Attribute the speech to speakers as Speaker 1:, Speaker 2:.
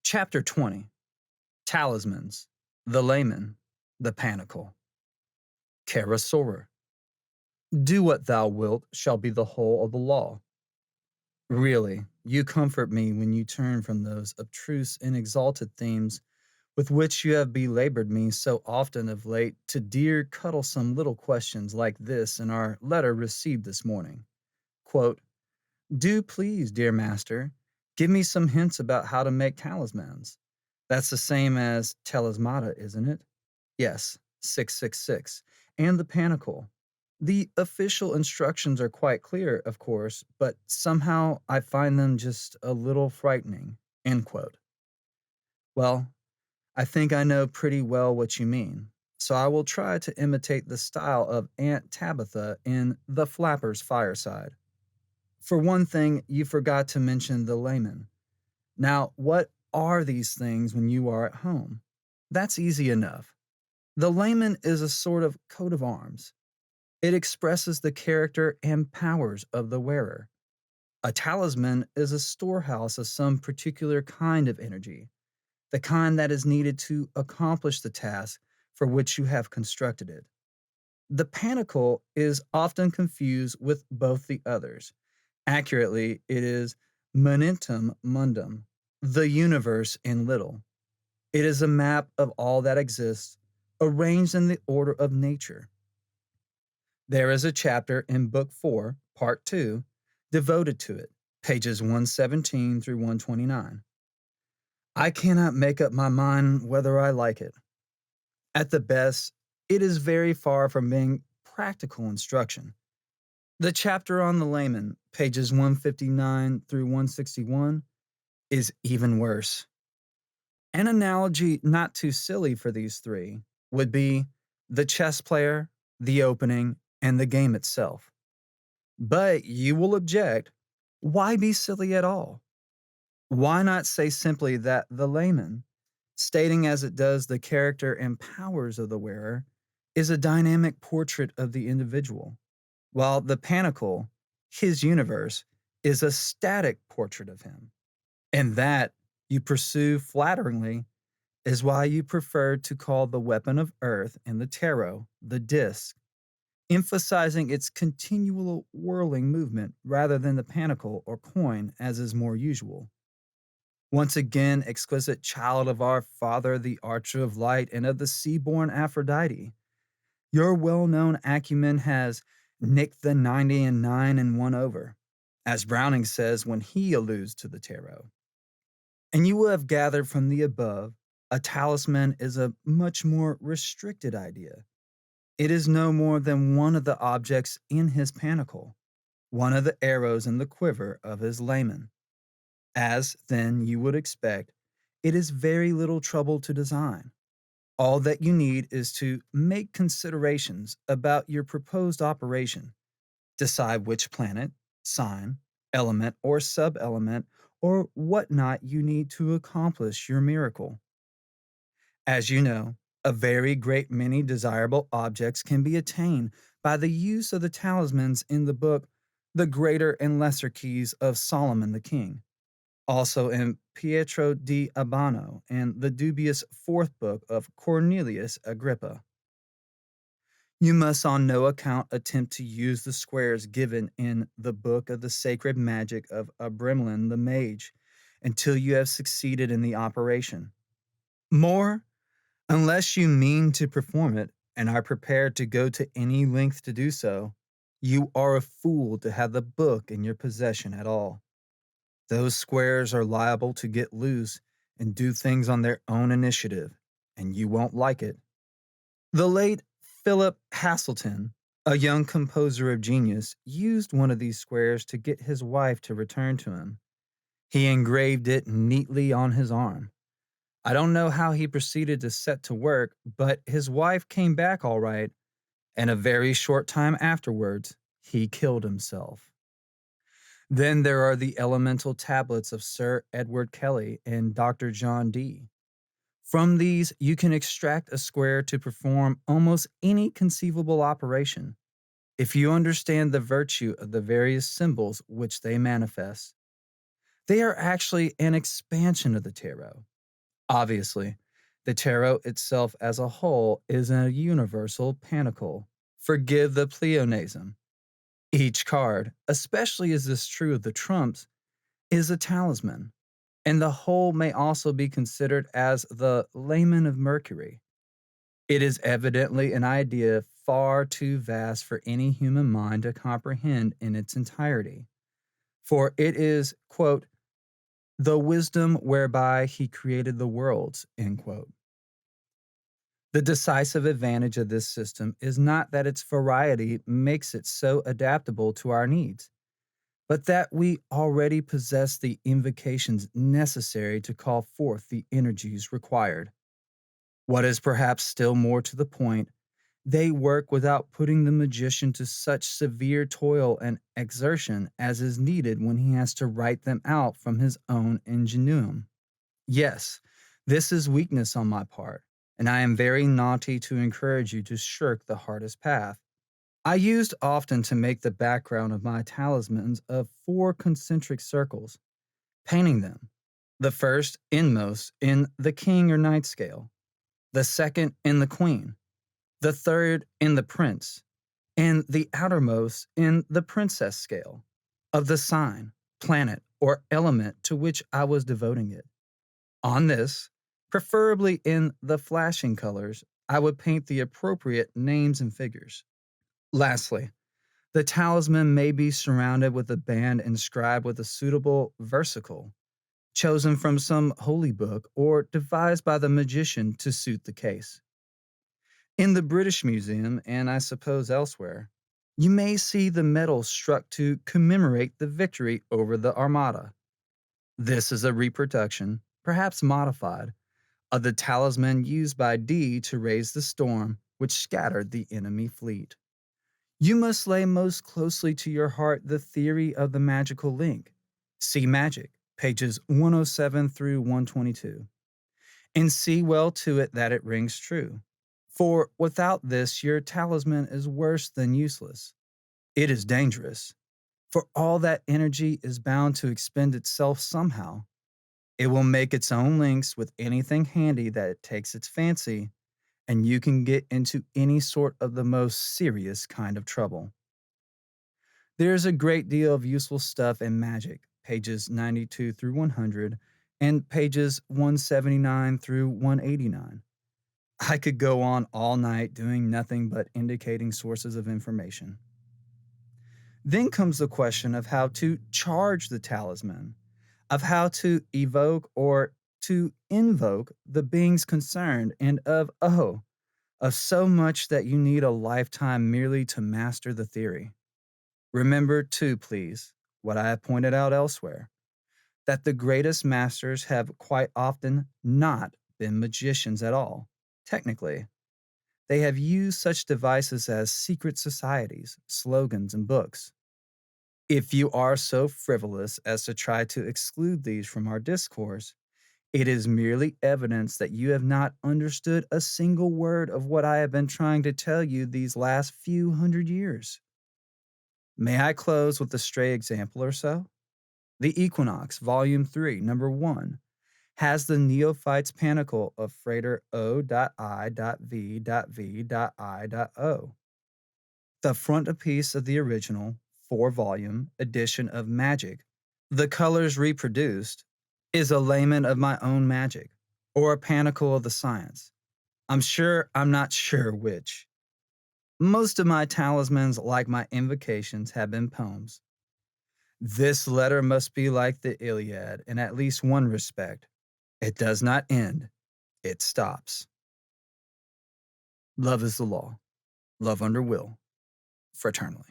Speaker 1: Chapter 20 Talismans, the Lamen, the Pantacle. Karasorer. Do what thou wilt shall be the whole of the law. Really, you comfort me when you turn from those abstruse and exalted themes with which you have belabored me so often of late to dear, cuddlesome little questions like this in our letter received this morning. Quote, Do please, dear master, give me some hints about how to make talismans. That's the same as talismata, isn't it? Yes, 666. And the Pantacle. The official instructions are quite clear, of course, but somehow I find them just a little frightening. End quote. Well, I think I know pretty well what you mean, so I will try to imitate the style of Aunt Tabitha in The Flapper's Fireside. For one thing, you forgot to mention the layman. Now, what are these things when you are at home? That's easy enough. The layman is a sort of coat of arms. It expresses the character and powers of the wearer. A talisman is a storehouse of some particular kind of energy, the kind that is needed to accomplish the task for which you have constructed it. The pantacle is often confused with both the others. Accurately, it is monumentum mundum, the universe in little. It is a map of all that exists, arranged in the order of nature. There is a chapter in Book 4, Part 2, devoted to it, pages 117 through 129. I cannot make up my mind whether I like it. At the best, it is very far from being practical instruction. The chapter on the layman, pages 159 through 161, is even worse. An analogy not too silly for these three would be the chess player, the opening, and the game itself. But you will object, why be silly at all? Why not say simply that the layman, stating as it does the character and powers of the wearer, is a dynamic portrait of the individual, while the pantacle, his universe, is a static portrait of him? And that, you pursue flatteringly, is why you prefer to call the weapon of earth in the tarot the disc, emphasizing its continual whirling movement rather than the pantacle or coin as is more usual. Once again, exquisite child of our father, the archer of light, and of the sea-born Aphrodite, your well-known acumen has nicked the 90 and 9 and 1 over, as Browning says when he alludes to the tarot. And you will have gathered from the above, a talisman is a much more restricted idea. It is no more than one of the objects in his pantacle, one of the arrows in the quiver of his layman. As, then, you would expect, it is very little trouble to design. All that you need is to make considerations about your proposed operation, decide which planet, sign, element, or sub-element, or whatnot you need to accomplish your miracle. As you know, a very great many desirable objects can be attained by the use of the talismans in the book The Greater and Lesser Keys of Solomon the King, also in Pietro di Abano and the dubious fourth book of Cornelius Agrippa. You must on no account attempt to use the squares given in the book of the sacred magic of Abrimlin the mage until you have succeeded in the operation. More, unless you mean to perform it and are prepared to go to any length to do so, you are a fool to have the book in your possession at all. Those squares are liable to get loose and do things on their own initiative, and you won't like it. The late Philip Hasselton, a young composer of genius, used one of these squares to get his wife to return to him. He engraved it neatly on his arm. I don't know how he proceeded to set to work, but his wife came back all right, and a very short time afterwards, he killed himself. Then there are the elemental tablets of Sir Edward Kelly and Dr. John Dee. From these, you can extract a square to perform almost any conceivable operation, if you understand the virtue of the various symbols which they manifest. They are actually an expansion of the tarot, Obviously, the tarot itself as a whole is a universal panicle. Forgive the pleonasm. Each card, especially as this true of the trumps, is a talisman, and the whole may also be considered as the Lamen of Mercury. It is evidently an idea far too vast for any human mind to comprehend in its entirety, for it is, quote, the wisdom whereby he created the worlds, end quote. The decisive advantage of this system is not that its variety makes it so adaptable to our needs, but that we already possess the invocations necessary to call forth the energies required. What is perhaps still more to the point, they work without putting the magician to such severe toil and exertion as is needed when he has to write them out from his own ingenium. Yes, this is weakness on my part, and I am very naughty to encourage you to shirk the hardest path. I used often to make the background of my talismans of four concentric circles, painting them, the first inmost in the king or knight scale, the second in the queen, the third in the prince, and the outermost in the princess scale of the sign, planet, or element to which I was devoting it. On this, preferably in the flashing colors, I would paint the appropriate names and figures. Lastly, the talisman may be surrounded with a band inscribed with a suitable versicle, chosen from some holy book or devised by the magician to suit the case. In the British Museum, and I suppose elsewhere, you may see the medal struck to commemorate the victory over the Armada. This is a reproduction, perhaps modified, of the talisman used by Dee to raise the storm which scattered the enemy fleet. You must lay most closely to your heart the theory of the magical link. See Magick, pages 107 through 122, and see well to it that it rings true. For without this, your talisman is worse than useless. It is dangerous, for all that energy is bound to expend itself somehow. It will make its own links with anything handy that it takes its fancy, and you can get into any sort of the most serious kind of trouble. There's a great deal of useful stuff in Magick, pages 92 through 100, and pages 179 through 189. I could go on all night doing nothing but indicating sources of information. Then comes the question of how to charge the talisman, of how to evoke or to invoke the beings concerned, and of so much that you need a lifetime merely to master the theory. Remember, too, please, what I have pointed out elsewhere, that the greatest masters have quite often not been magicians at all, technically. They have used such devices as secret societies, slogans, and books. If you are so frivolous as to try to exclude these from our discourse, it is merely evidence that you have not understood a single word of what I have been trying to tell you these last few hundred years. May I close with a stray example or so? The Equinox, Volume 3, Number 1, has the neophyte's panicle of Frater O.I.V.V.I.O. The frontispiece of the original, four-volume edition of Magick, the colors reproduced, is a layman of my own magic, or a panicle of the science. I'm not sure which. Most of my talismans, like my invocations, have been poems. This letter must be like the Iliad in at least one respect. It does not end, it stops. Love is the law. Love under will, fraternally.